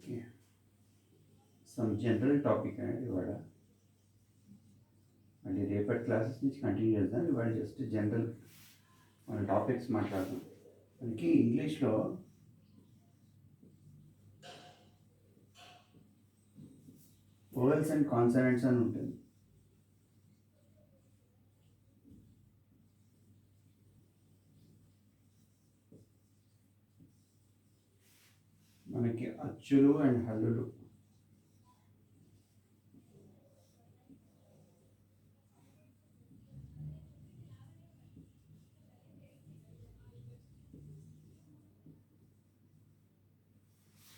Okay. Some general topic అనేది ఇవాళ మళ్ళీ రేపటి క్లాసెస్ నుంచి కంటిన్యూ చేద్దాం. ఇవాళ జస్ట్ జనరల్ మన టాపిక్స్ మాట్లాడదాం. మనకి ఇంగ్లీష్లో వోవెల్స్ అండ్ కాన్సనెంట్స్ అని ఉంటుంది. మనకి అచ్చులు అండ్ హల్లులు.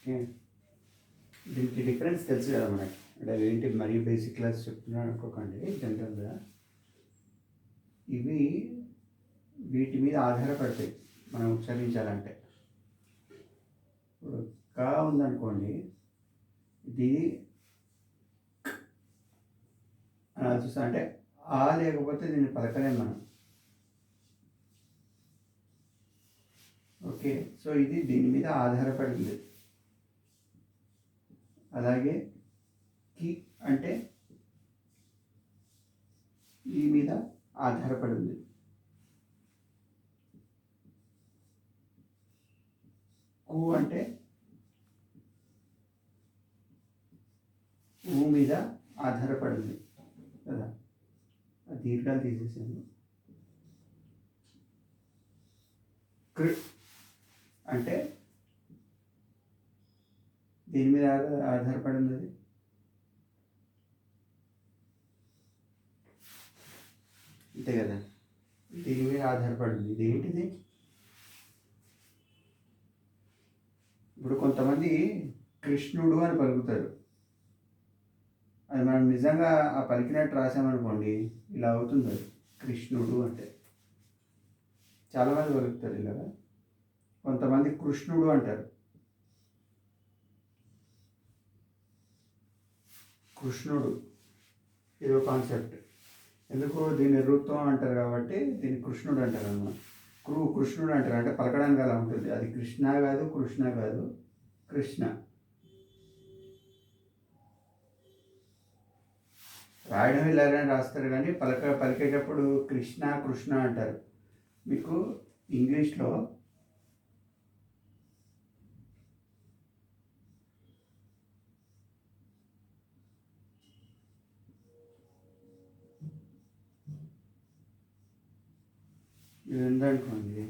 ఓకే, దీనికి డిఫరెన్స్ తెలుసు కదా మనకి. అంటే ఏంటి మరీ బేసిక్ క్లాస్ చెప్తున్నాను అనుకోకండి. జనరల్గా ఇవి వీటి మీద ఆధారపడతాయి మనం ఉచ్చరించాలంటే. ఇప్పుడు కా ఉందనుకోండి, ఇది అని చూస్తా అంటే ఆ లేకపోతే దీన్ని పలకలేం మనం. ఓకే, సో ఇది దీని మీద ఆధారపడింది. అలాగే కి అంటే ఈ మీద ఆధారపడింది. కు అంటే ఊ మీద ఆధారపడింది కదా. ఆ దీర్ఘాలు తీసేసాను. కృ అంటే దీని మీద ఆధారపడింది. అది అంతే కదా, దీని మీద ఆధారపడింది. ఇది ఏంటిది? ఇప్పుడు కొంతమంది కృష్ణుడు అని పలుకుతారు. అది మనం నిజంగా ఆ పలికినట్టు రాసామనుకోండి, ఇలా అవుతుంది. అది కృష్ణుడు అంటే చాలామంది పలుకుతారు ఇలాగా. కొంతమంది కృష్ణుడు అంటారు. కృష్ణుడు ఇదో కాన్సెప్ట్. ఎందుకు దీన్ని ఋత్వం అంటారు కాబట్టి దీన్ని కృష్ణుడు అంటారు అన్నమాట. కృష్ణుడు అంటారు అంటే పలకడానికి అలా ఉంటుంది. అది కృష్ణ కాదు, కృష్ణ కాదు, కృష్ణ. రాయడం ఇలాగే రాస్తారు కానీ పలికేటప్పుడు కృష్ణ కృష్ణ అంటారు. మీకు ఇంగ్లీష్లో ఇది ఉందనుకోండి,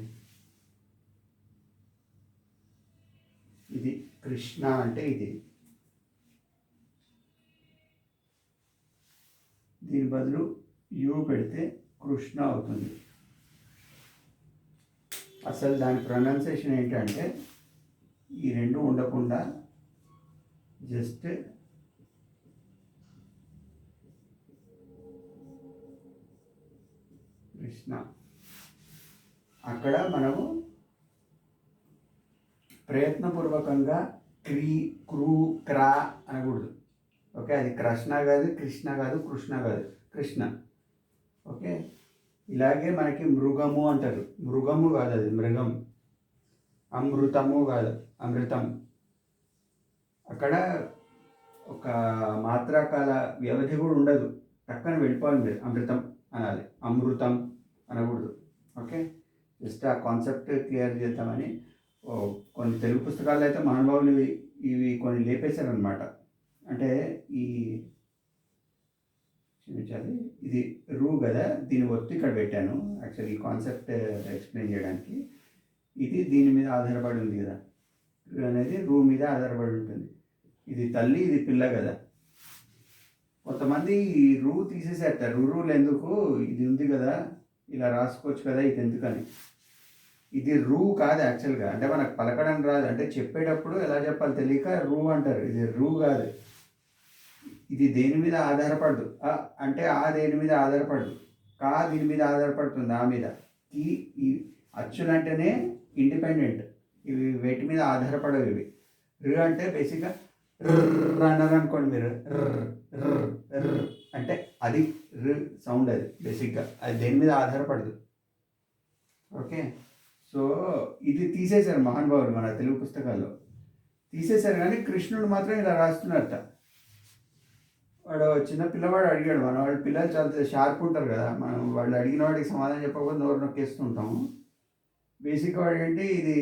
ఇది కృష్ణ అంటే ఇది, దీని బదులు యు పెడితే కృష్ణ అవుతుంది. అసలు దాని ప్రొనౌన్సియేషన్ ఏంటంటే ఈ రెండు ఉండకుండా జస్ట్ కృష్ణ. అక్కడ మనము ప్రయత్నపూర్వకంగా క్రూ క్రా అనకూడదు. ఓకే, అది కృష్ణ కాదు, కృష్ణ కాదు, కృష్ణ కాదు, కృష్ణ. ఓకే, ఇలాగే మనకి మృగము అంటారు. మృగము కాదు, అది మృగం. అమృతము కాదు, అమృతం. అక్కడ ఒక మాత్రాకాల వ్యవధి కూడా ఉండదు. టక్కన వెళ్ళిపోవాలి మీరు అమృతం అనాలి, అమృతం అనకూడదు. ఓకే, జస్ట్ ఆ కాన్సెప్ట్ క్లియర్ చేద్దామని. కొన్ని తెలుగు పుస్తకాల్లో అయితే మహానుభావులు ఇవి కొన్ని లేపేశారనమాట. అంటే ఈ క్షమించాలి, ఇది రూ కదా, దీని ఒత్తి ఇక్కడ పెట్టాను యాక్చువల్లీ ఈ కాన్సెప్ట్ ఎక్స్ప్లెయిన్ చేయడానికి. ఇది దీని మీద ఆధారపడి ఉంది కదా, అనేది రూ మీద ఆధారపడి ఉంటుంది. ఇది తల్లి, ఇది పిల్ల కదా. కొంతమంది ఈ రూ తీసేసేస్తారు. రూలు ఎందుకు, ఇది ఉంది కదా ఇలా రాసుకోవచ్చు కదా, ఇది ఎందుకని. ఇది రూ కాదు యాక్చువల్గా. అంటే మనకు పలకడం రాదు, అంటే చెప్పేటప్పుడు ఎలా చెప్పాలి తెలియక రూ అంటారు. ఇది రూ కాదు. ఇది దేని మీద ఆధారపడదు. అంటే ఆ దేని మీద ఆధారపడదు. కా దీని మీద ఆధారపడుతుంది, ఆ మీద. ఈ అచ్చులు అంటేనే ఇండిపెండెంట్, ఇవి వేటి మీద ఆధారపడవు. ఇవి రు అంటే బేసిక్గా అన్నారు అనుకోండి మీరు, అంటే అది రు సౌండ్. అది బేసిక్గా అది దేని మీద ఆధారపడదు. ఓకే, సో ఇది తీసేశారు మహానుభావులు మన తెలుగు పుస్తకాల్లో. తీసేశారు కానీ కృష్ణుడు మాత్రం ఇలా రాస్తున్నారట. వాడు చిన్న పిల్లవాడు అడిగాడు, మన వాళ్ళు పిల్లలు చాలా షార్ప్ ఉంటారు కదా, మనం వాళ్ళు అడిగిన వాడికి సమాధానం చెప్పకపోతే నోరు నొక్కేస్తుంటాము. బేసిక్గా వాడు ఏంటి ఇది,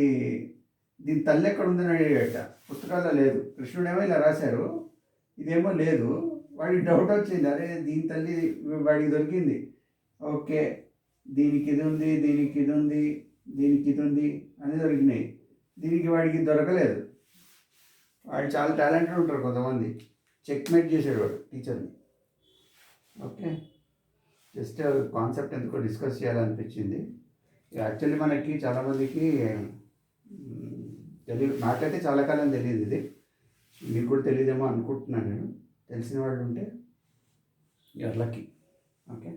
దీని తల్లి ఎక్కడ ఉందని అడిగాడట. పుస్తకాల్లో లేదు. కృష్ణుడేమో ఇలా రాశారు, ఇదేమో లేదు. వాడికి డౌట్ వచ్చింది, అరే దీని తల్లి వాడికి దొరికింది. ఓకే, దీనికి ఇది ఉంది, దీనికి ఇది ఉంది, దీనికి ఇది ఉంది అని దొరికినాయి. దీనికి వాడికి దొరకలేదు. వాడు చాలా టాలెంటెడ్ ఉంటారు కొంతమంది. చెక్మేట్ చేసాడు వాడు టీచర్ని. ఓకే, జస్ట్ కాన్సెప్ట్ ఎందుకో డిస్కస్ చేయాలనిపించింది. యాక్చువల్లీ మనకి చాలామందికి తెలియదు, నాకైతే చాలా కాలం తెలియదు ఇది, మీకు కూడా తెలియదేమో అనుకుంటున్నాను నేను. తెలిసిన వాళ్ళు ఉంటే you're lucky. Okay,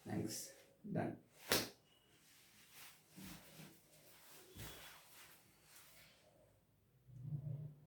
thanks, done.